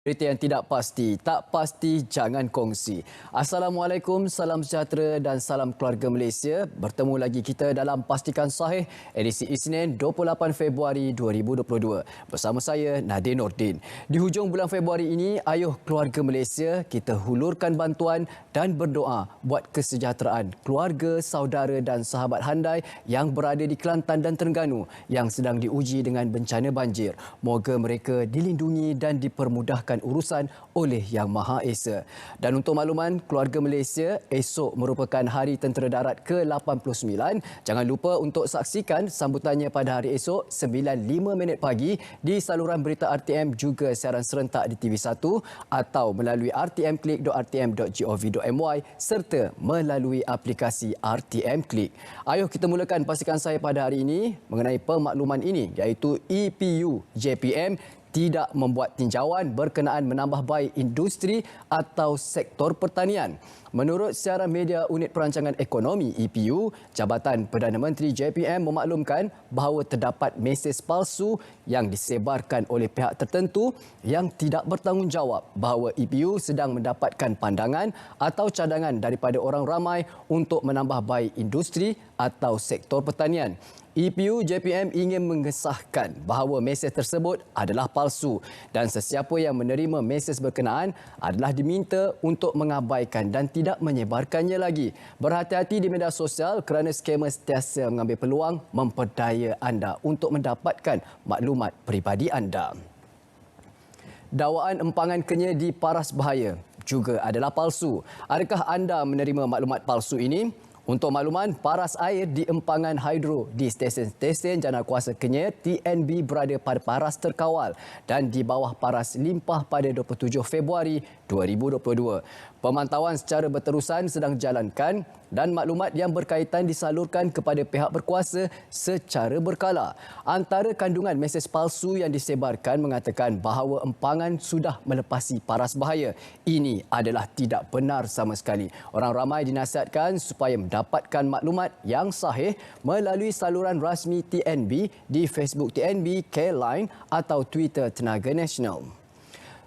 Berita yang tidak pasti, tak pasti jangan kongsi. Assalamualaikum, salam sejahtera dan salam keluarga Malaysia. Bertemu lagi kita dalam Pastikan Sahih edisi Isnin 28 Februari 2022. Bersama saya Nadir Nordin. Di hujung bulan Februari ini, ayuh keluarga Malaysia, kita hulurkan bantuan dan berdoa buat kesejahteraan keluarga, saudara dan sahabat handai yang berada di Kelantan dan Terengganu yang sedang diuji dengan bencana banjir. Moga mereka dilindungi dan dipermudahkan urusan oleh Yang Maha Esa. Dan untuk makluman, keluarga Malaysia, esok merupakan Hari Tentera Darat ke-89. Jangan lupa untuk saksikan sambutannya pada hari esok 9.05 pagi di saluran berita RTM, juga siaran serentak di TV1 atau melalui rtmklik.rtm.gov.my serta melalui aplikasi RTM Klik. Ayuh kita mulakan pastikan saya pada hari ini mengenai pemakluman ini, iaitu EPU JPM tidak membuat tinjauan berkenaan menambah baik industri atau sektor pertanian. Menurut siaran media Unit Perancangan Ekonomi EPU, Jabatan Perdana Menteri JPM memaklumkan bahawa terdapat mesej palsu yang disebarkan oleh pihak tertentu yang tidak bertanggungjawab bahawa EPU sedang mendapatkan pandangan atau cadangan daripada orang ramai untuk menambah baik industri atau sektor pertanian. EPU JPM ingin mengesahkan bahawa mesej tersebut adalah palsu dan sesiapa yang menerima mesej berkenaan adalah diminta untuk mengabaikan dan tidak menyebarkannya lagi. Berhati-hati di media sosial kerana skamer sentiasa mengambil peluang memperdaya anda untuk mendapatkan maklumat peribadi anda. Dakwaan empangan Kenyir di Paras Bahaya juga adalah palsu. Adakah anda menerima maklumat palsu ini? Untuk makluman, paras air di empangan hidro di stesen-stesen Janakuasa Kenyir TNB berada pada paras terkawal dan di bawah paras limpah pada 27 Februari 2022. Pemantauan secara berterusan sedang dijalankan dan maklumat yang berkaitan disalurkan kepada pihak berkuasa secara berkala. Antara kandungan mesej palsu yang disebarkan mengatakan bahawa empangan sudah melepasi paras bahaya. Ini adalah tidak benar sama sekali. Orang ramai dinasihatkan supaya mendapatkan maklumat yang sahih melalui saluran rasmi TNB di Facebook TNB, K-Line atau Twitter Tenaga Nasional.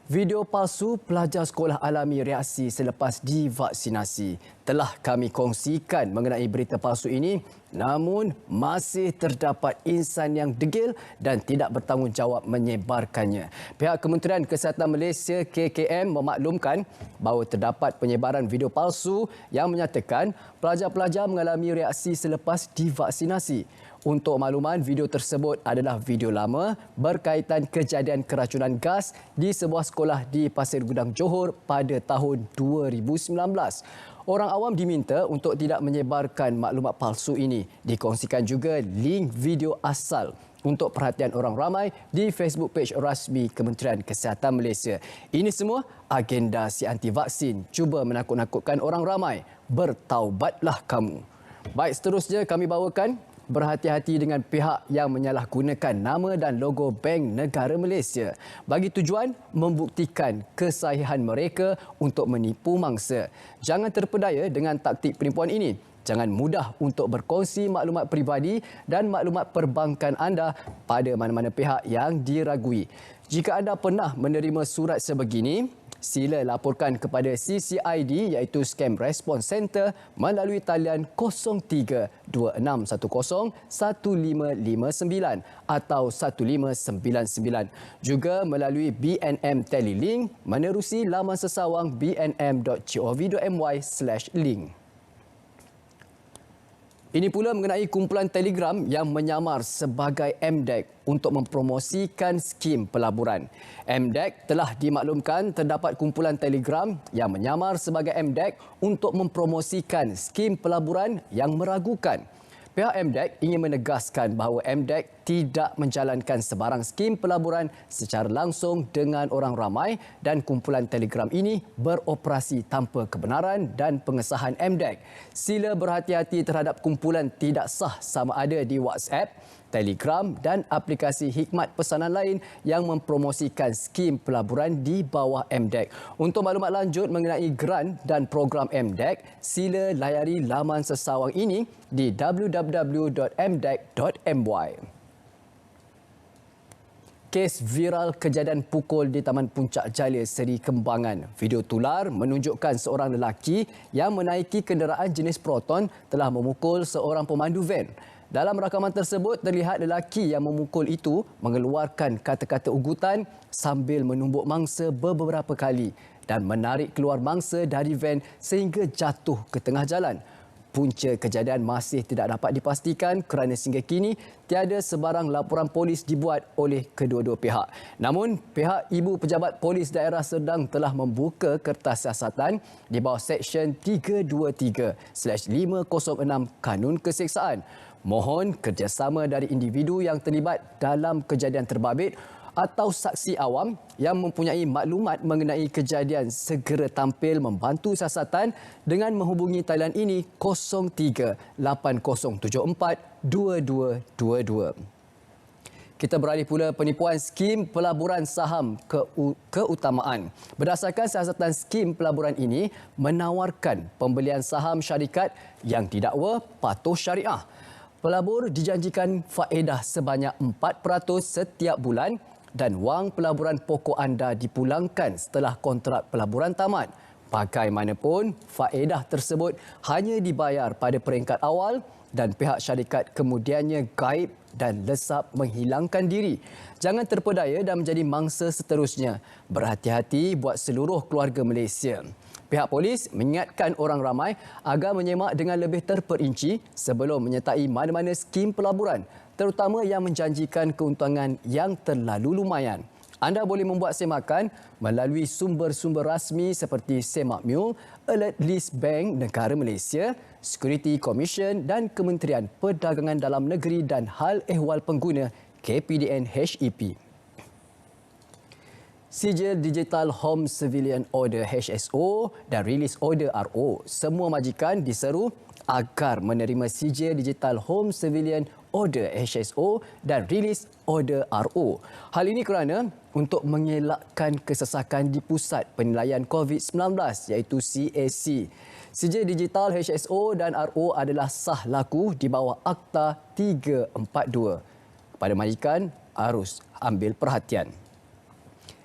Video palsu pelajar sekolah alami reaksi selepas divaksinasi. Telah kami kongsikan mengenai berita palsu ini, namun masih terdapat insan yang degil dan tidak bertanggungjawab menyebarkannya. Pihak Kementerian Kesihatan Malaysia KKM memaklumkan bahawa terdapat penyebaran video palsu yang menyatakan pelajar-pelajar mengalami reaksi selepas divaksinasi. Untuk makluman, video tersebut adalah video lama berkaitan kejadian keracunan gas di sebuah sekolah di Pasir Gudang, Johor pada tahun 2019. Orang awam diminta untuk tidak menyebarkan maklumat palsu ini. Dikongsikan juga link video asal untuk perhatian orang ramai di Facebook page rasmi Kementerian Kesihatan Malaysia. Ini semua agenda si anti vaksin cuba menakut-nakutkan orang ramai. Bertaubatlah kamu. Baik, seterusnya kami bawakan berhati-hati dengan pihak yang menyalahgunakan nama dan logo Bank Negara Malaysia bagi tujuan membuktikan kesahihan mereka untuk menipu mangsa. Jangan terpedaya dengan taktik penipuan ini. Jangan mudah untuk berkongsi maklumat peribadi dan maklumat perbankan anda pada mana-mana pihak yang diragui. Jika anda pernah menerima surat sebegini, sila laporkan kepada CCID iaitu Scam Response Center melalui talian 03-2610-1559 atau 1599. Juga melalui BNM Telelink menerusi laman sesawang bnm.gov.my/link. Ini pula mengenai kumpulan Telegram yang menyamar sebagai MDEC untuk mempromosikan skim pelaburan. MDEC telah dimaklumkan terdapat kumpulan Telegram yang menyamar sebagai MDEC untuk mempromosikan skim pelaburan yang meragukan. Pihak MDEC ingin menegaskan bahawa MDEC tidak menjalankan sebarang skim pelaburan secara langsung dengan orang ramai dan kumpulan Telegram ini beroperasi tanpa kebenaran dan pengesahan MDEC. Sila berhati-hati terhadap kumpulan tidak sah sama ada di WhatsApp, Telegram dan aplikasi khidmat pesanan lain yang mempromosikan skim pelaburan di bawah MDEC. Untuk maklumat lanjut mengenai grant dan program MDEC, sila layari laman sesawang ini di www.mdec.my. Kes viral kejadian pukul di Taman Puncak Jaya, Seri Kembangan. Video tular menunjukkan seorang lelaki yang menaiki kenderaan jenis Proton telah memukul seorang pemandu van. Dalam rakaman tersebut, terlihat lelaki yang memukul itu mengeluarkan kata-kata ugutan sambil menumbuk mangsa beberapa kali dan menarik keluar mangsa dari van sehingga jatuh ke tengah jalan. Punca kejadian masih tidak dapat dipastikan kerana sehingga kini tiada sebarang laporan polis dibuat oleh kedua-dua pihak. Namun, pihak Ibu Pejabat Polis Daerah Serdang telah membuka kertas siasatan di bawah Seksyen 323/506 Kanun Keseksaan. Mohon kerjasama dari individu yang terlibat dalam kejadian terbabit atau saksi awam yang mempunyai maklumat mengenai kejadian segera tampil membantu siasatan dengan menghubungi talian ini 03-8074-2222. Kita beralih pula penipuan skim pelaburan saham keutamaan. Berdasarkan siasatan skim pelaburan ini menawarkan pembelian saham syarikat yang didakwa patuh syariah. Pelabur dijanjikan faedah sebanyak 4% setiap bulan dan wang pelaburan pokok anda dipulangkan setelah kontrak pelaburan tamat. Bagaimanapun, faedah tersebut hanya dibayar pada peringkat awal dan pihak syarikat kemudiannya gaib dan lesap menghilangkan diri. Jangan terpedaya dan menjadi mangsa seterusnya. Berhati-hati buat seluruh keluarga Malaysia. Pihak polis mengingatkan orang ramai agar menyemak dengan lebih terperinci sebelum menyertai mana-mana skim pelaburan, terutama yang menjanjikan keuntungan yang terlalu lumayan. Anda boleh membuat semakan melalui sumber-sumber rasmi seperti Semakmul, Alert List Bank Negara Malaysia, Security Commission dan Kementerian Perdagangan Dalam Negeri dan Hal Ehwal Pengguna KPDN HEP. Sijil Digital Home Civilian Order HSO dan Release Order RO, semua majikan diseru agar menerima sijil Digital Home Civilian Order HSO dan Release Order RO. Hal ini kerana untuk mengelakkan kesesakan di Pusat Penilaian COVID-19 iaitu CAC. Sijil Digital HSO dan RO adalah sah laku di bawah Akta 342. Kepada majikan, harus ambil perhatian.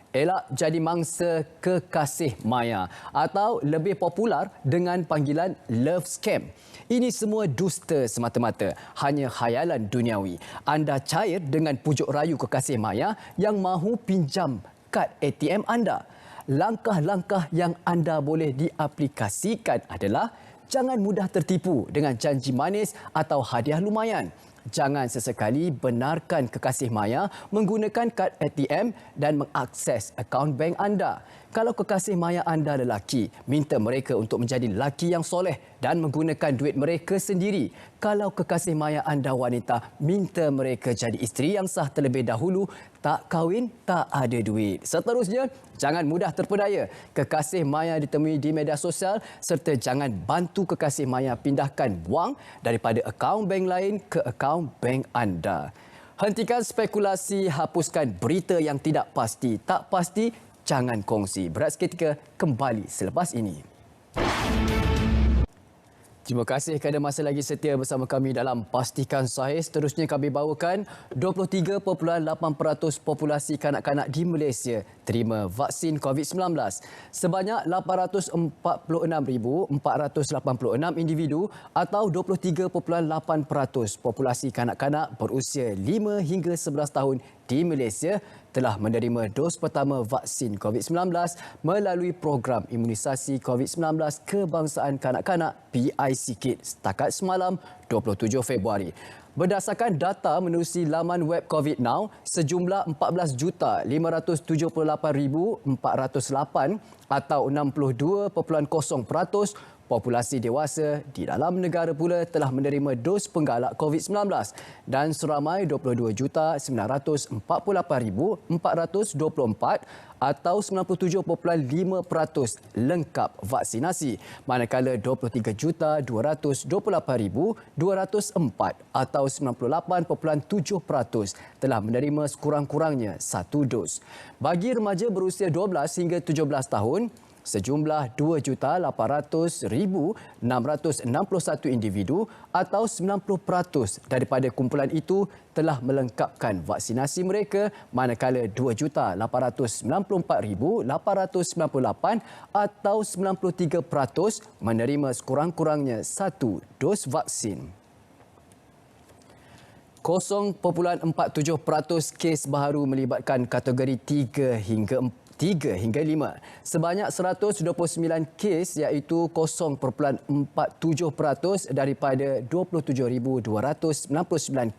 Elak jadi mangsa kekasih maya atau lebih popular dengan panggilan love scam. Ini semua dusta semata-mata, hanya khayalan duniawi. Anda cair dengan pujuk rayu kekasih maya yang mahu pinjam kad ATM anda. Langkah-langkah yang anda boleh diaplikasikan adalah jangan mudah tertipu dengan janji manis atau hadiah lumayan. Jangan sesekali benarkan kekasih maya menggunakan kad ATM dan mengakses akaun bank anda. Kalau kekasih maya anda lelaki, minta mereka untuk menjadi lelaki yang soleh dan menggunakan duit mereka sendiri. Kalau kekasih maya anda wanita, minta mereka jadi isteri yang sah terlebih dahulu. Tak kahwin, tak ada duit. Seterusnya, jangan mudah terpedaya. Kekasih maya ditemui di media sosial serta jangan bantu kekasih maya pindahkan wang daripada akaun bank lain ke akaun bank anda. Hentikan spekulasi, hapuskan berita yang tidak pasti. Tak pasti, jangan kongsi. Berat seketika kembali selepas ini. Terima kasih kerana masih lagi setia bersama kami dalam Pastikan Sahih. Seterusnya kami bawakan 23.8% populasi kanak-kanak di Malaysia terima vaksin COVID-19. Sebanyak 846,486 individu atau 23.8% populasi kanak-kanak berusia 5 hingga 11 tahun di Malaysia telah menerima dos pertama vaksin COVID-19 melalui program imunisasi COVID-19 kebangsaan kanak-kanak PIC Kit setakat semalam 27 Februari. Berdasarkan data menerusi laman web COVID Now, sejumlah 14,078,408 atau 62.0% populasi dewasa di dalam negara pula telah menerima dos penggalak COVID-19 dan seramai 22,948,424 atau 97.5% lengkap vaksinasi, manakala 23,228,204 atau 98.7% telah menerima sekurang-kurangnya satu dos. Bagi remaja berusia 12 hingga 17 tahun, sejumlah 2,800,661 individu atau 90% daripada kumpulan itu telah melengkapkan vaksinasi mereka, manakala 2,894,898 atau 93% menerima sekurang-kurangnya satu dos vaksin. 0.47% kes baharu melibatkan kategori 3 hingga 5. Sebanyak 129 kes iaitu 0.47% daripada 27,299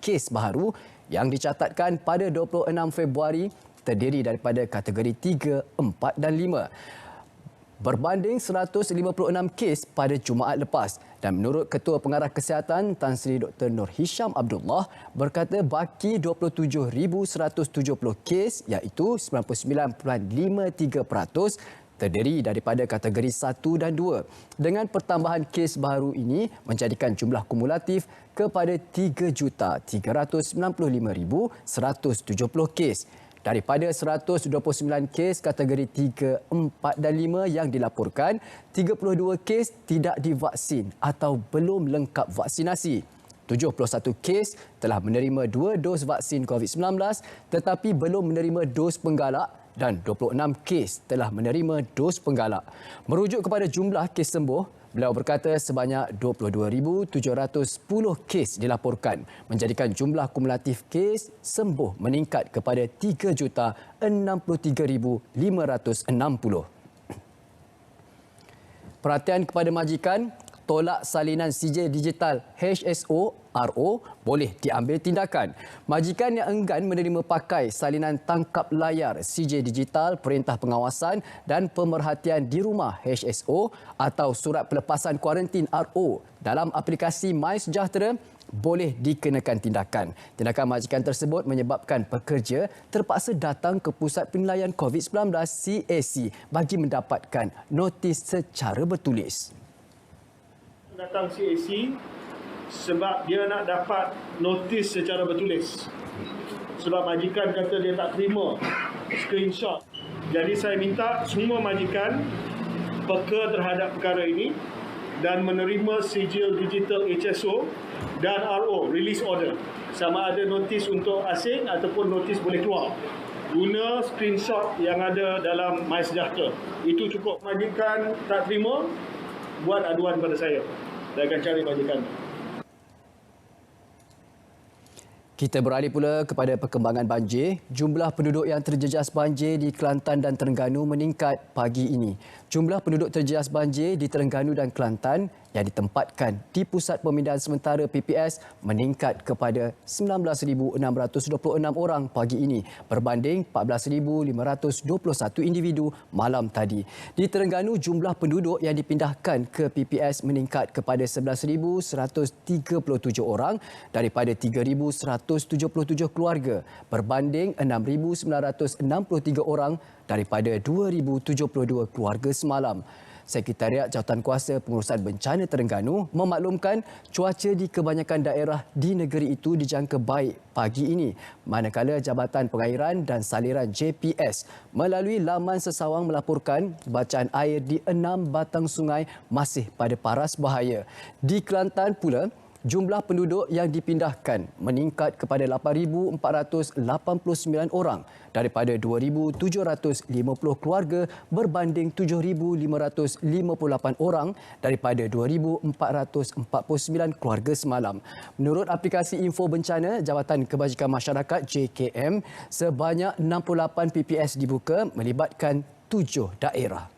kes baharu yang dicatatkan pada 26 Februari terdiri daripada kategori 3, 4 dan 5. Berbanding 156 kes pada Jumaat lepas, dan menurut Ketua Pengarah Kesihatan Tan Sri Dr. Nur Hisham Abdullah berkata baki 27,170 kes iaitu 99.53% terdiri daripada kategori 1 dan 2. Dengan pertambahan kes baru ini menjadikan jumlah kumulatif kepada 3,395,170 kes. Daripada 129 kes kategori 3, 4 dan 5 yang dilaporkan, 32 kes tidak divaksin atau belum lengkap vaksinasi. 71 kes telah menerima 2 dos vaksin COVID-19 tetapi belum menerima dos penggalak dan 26 kes telah menerima dos penggalak. Merujuk kepada jumlah kes sembuh, beliau berkata sebanyak 22,710 kes dilaporkan, menjadikan jumlah kumulatif kes sembuh meningkat kepada 3,63,560. Perhatian kepada majikan, tolak salinan sijil digital HSO RO boleh diambil tindakan. Majikan yang enggan menerima pakai salinan tangkap layar sijil digital Perintah Pengawasan dan Pemerhatian di Rumah HSO atau surat pelepasan kuarantin RO dalam aplikasi MySejahtera boleh dikenakan tindakan. Tindakan majikan tersebut menyebabkan pekerja terpaksa datang ke Pusat Penilaian COVID-19 CAC bagi mendapatkan notis secara bertulis. Datang CAC sebab dia nak dapat notis secara bertulis. Sebab majikan kata dia tak terima screenshot. Jadi saya minta semua majikan peka terhadap perkara ini dan menerima sijil digital HSO dan RO, release order. Sama ada notis untuk asing ataupun notis boleh keluar. Guna screenshot yang ada dalam MySejahtera. Itu cukup. Majikan tak terima, buat aduan pada saya. Saya akan cari majikan. Kita beralih pula kepada perkembangan banjir. Jumlah penduduk yang terjejas banjir di Kelantan dan Terengganu meningkat pagi ini. Jumlah penduduk terjejas banjir di Terengganu dan Kelantan yang ditempatkan di Pusat Pemindahan Sementara PPS meningkat kepada 19,626 orang pagi ini berbanding 14,521 individu malam tadi. Di Terengganu, jumlah penduduk yang dipindahkan ke PPS meningkat kepada 11,137 orang daripada 3,177 keluarga berbanding 6,963 orang daripada 2,072 keluarga semalam. Sekretariat Jawatankuasa Pengurusan Bencana Terengganu memaklumkan cuaca di kebanyakan daerah di negeri itu dijangka baik pagi ini, manakala Jabatan Pengairan dan Saliran JPS melalui laman sesawang melaporkan bacaan air di 6 batang sungai masih pada paras bahaya. Di Kelantan pula, jumlah penduduk yang dipindahkan meningkat kepada 8,489 orang daripada 2,750 keluarga berbanding 7,558 orang daripada 2,449 keluarga semalam. Menurut aplikasi info bencana Jabatan Kebajikan Masyarakat JKM, sebanyak 68 PPS dibuka melibatkan 7 daerah.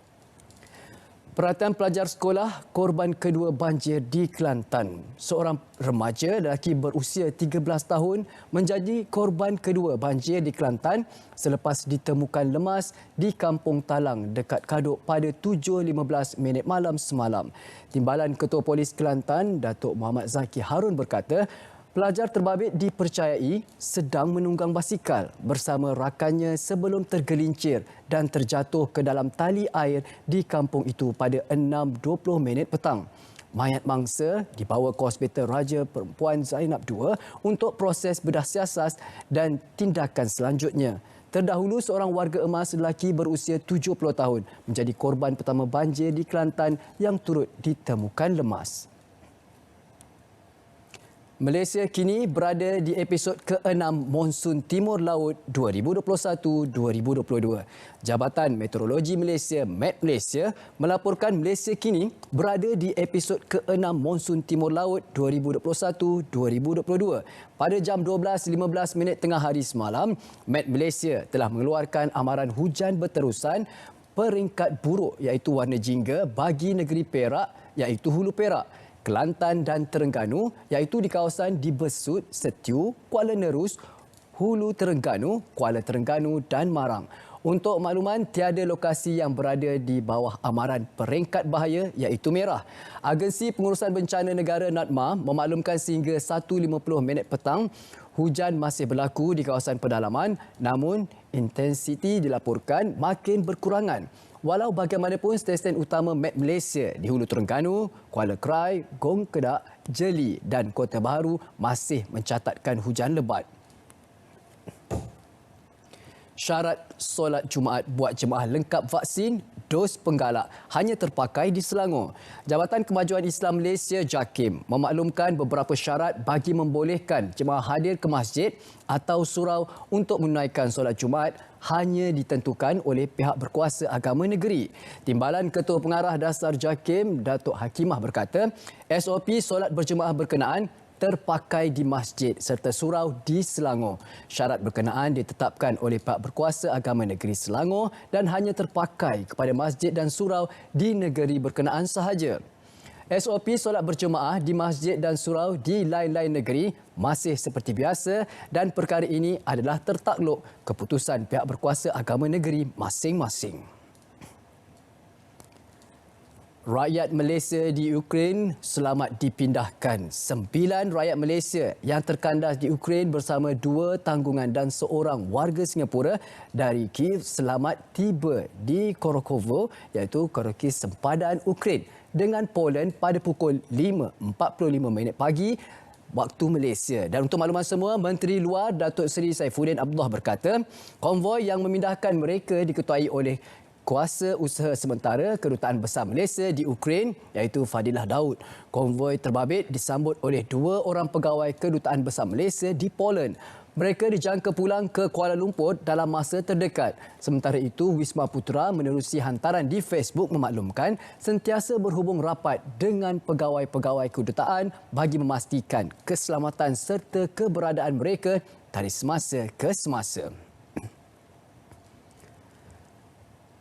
Perhatian pelajar sekolah, korban kedua banjir di Kelantan. Seorang remaja lelaki berusia 13 tahun menjadi korban kedua banjir di Kelantan selepas ditemukan lemas di Kampung Talang dekat Kaduk pada 7.15 malam semalam. Timbalan Ketua Polis Kelantan, Datuk Muhammad Zaki Harun berkata, pelajar terbabit dipercayai sedang menunggang basikal bersama rakannya sebelum tergelincir dan terjatuh ke dalam tali air di kampung itu pada 6.20 petang. Mayat mangsa dibawa ke Hospital Raja Perempuan Zainab II untuk proses bedah siasat dan tindakan selanjutnya. Terdahulu, seorang warga emas lelaki berusia 70 tahun menjadi korban pertama banjir di Kelantan yang turut ditemukan lemas. Malaysia kini berada di episod ke-6 monsun Timur Laut 2021-2022. Jabatan Meteorologi Malaysia, Met Malaysia, melaporkan Malaysia kini berada di episod ke-6 monsun Timur Laut 2021-2022. Pada jam 12.15 tengah hari semalam, Met Malaysia telah mengeluarkan amaran hujan berterusan peringkat buruk iaitu warna jingga bagi negeri Perak iaitu Hulu Perak, Kelantan dan Terengganu iaitu di kawasan di Besut, Setiu, Kuala Nerus, Hulu Terengganu, Kuala Terengganu dan Marang. Untuk makluman, tiada lokasi yang berada di bawah amaran peringkat bahaya iaitu merah. Agensi Pengurusan Bencana Negara NADMA memaklumkan sehingga 1.50 petang, hujan masih berlaku di kawasan pedalaman namun intensiti dilaporkan makin berkurangan. Walau bagaimanapun, stesen utama Met Malaysia di Hulu Terengganu, Kuala Krai, Gong Kedak, Jeli dan Kota Baharu masih mencatatkan hujan lebat. Syarat solat Jumaat buat jemaah lengkap vaksin dos penggalak hanya terpakai di Selangor. Jabatan Kemajuan Islam Malaysia JAKIM memaklumkan beberapa syarat bagi membolehkan jemaah hadir ke masjid atau surau untuk menunaikan solat Jumaat hanya ditentukan oleh pihak berkuasa agama negeri. Timbalan Ketua Pengarah Dasar JAKIM, Datuk Hakimah berkata, SOP solat berjemaah berkenaan terpakai di masjid serta surau di Selangor. Syarat berkenaan ditetapkan oleh pihak berkuasa agama negeri Selangor dan hanya terpakai kepada masjid dan surau di negeri berkenaan sahaja. SOP solat berjemaah di masjid dan surau di lain-lain negeri masih seperti biasa dan perkara ini adalah tertakluk keputusan pihak berkuasa agama negeri masing-masing. Rakyat Malaysia di Ukraine selamat dipindahkan. 9 rakyat Malaysia yang terkandas di Ukraine bersama 2 tanggungan dan seorang warga Singapura dari Kiev selamat tiba di Korokovo iaitu Korokis sempadan Ukraine dengan Poland pada pukul 5.45 pagi waktu Malaysia. Dan untuk makluman semua, Menteri Luar Datuk Seri Saifuddin Abdullah berkata, konvoi yang memindahkan mereka diketuai oleh Kuasa Usaha Sementara Kedutaan Besar Malaysia di Ukraine iaitu Fadilah Daud. Konvoi terbabit disambut oleh 2 orang pegawai Kedutaan Besar Malaysia di Poland. Mereka dijangka pulang ke Kuala Lumpur dalam masa terdekat. Sementara itu, Wisma Putra menerusi hantaran di Facebook memaklumkan sentiasa berhubung rapat dengan pegawai-pegawai kedutaan bagi memastikan keselamatan serta keberadaan mereka dari semasa ke semasa.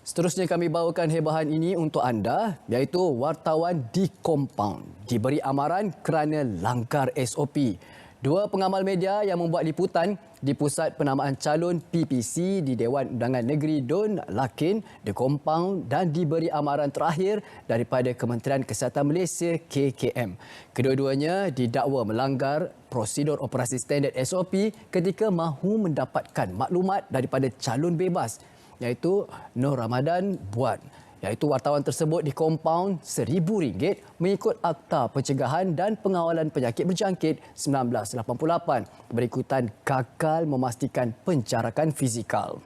Seterusnya kami bawakan hebahan ini untuk anda iaitu wartawan di kompaun diberi amaran kerana langgar SOP. 2 pengamal media yang membuat liputan di Pusat Penamaan Calon PPC di Dewan Undangan Negeri Dun Lakin di kompaun dan diberi amaran terakhir daripada Kementerian Kesihatan Malaysia KKM. Kedua-duanya didakwa melanggar prosedur operasi standard SOP ketika mahu mendapatkan maklumat daripada calon bebas iaitu Nur Ramadan Buat. Iaitu wartawan tersebut di kompaun RM1,000 mengikut Akta Pencegahan dan Pengawalan Penyakit Berjangkit 1988 berikutan gagal memastikan penjarakan fizikal.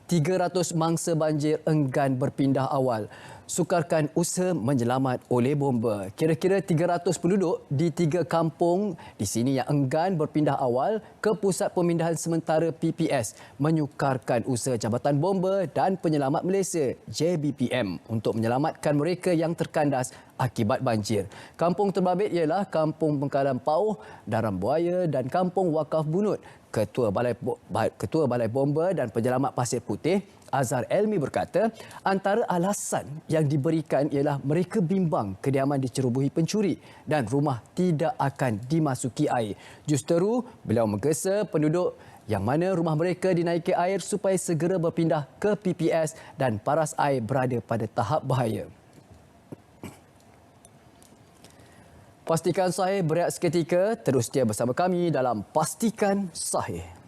300 mangsa banjir enggan berpindah awal. Sukarkan usaha menyelamat oleh bomba. Kira-kira 300 penduduk di 3 kampung di sini yang enggan berpindah awal ke Pusat Pemindahan Sementara PPS menyukarkan usaha Jabatan Bomba dan Penyelamat Malaysia JBPM untuk menyelamatkan mereka yang terkandas akibat banjir. Kampung terbabit ialah Kampung Pengkalan Pauh, Daram Buaya dan Kampung Wakaf Bunut. Ketua Balai Bomba dan Penyelamat Pasir Putih, Azhar Elmi berkata, antara alasan yang diberikan ialah mereka bimbang kediaman dicerobohi pencuri dan rumah tidak akan dimasuki air. Justeru, beliau menggesa penduduk yang mana rumah mereka dinaiki air supaya segera berpindah ke PPS dan paras air berada pada tahap bahaya. Pastikan Sahih berehat seketika, terus setia bersama kami dalam Pastikan Sahih.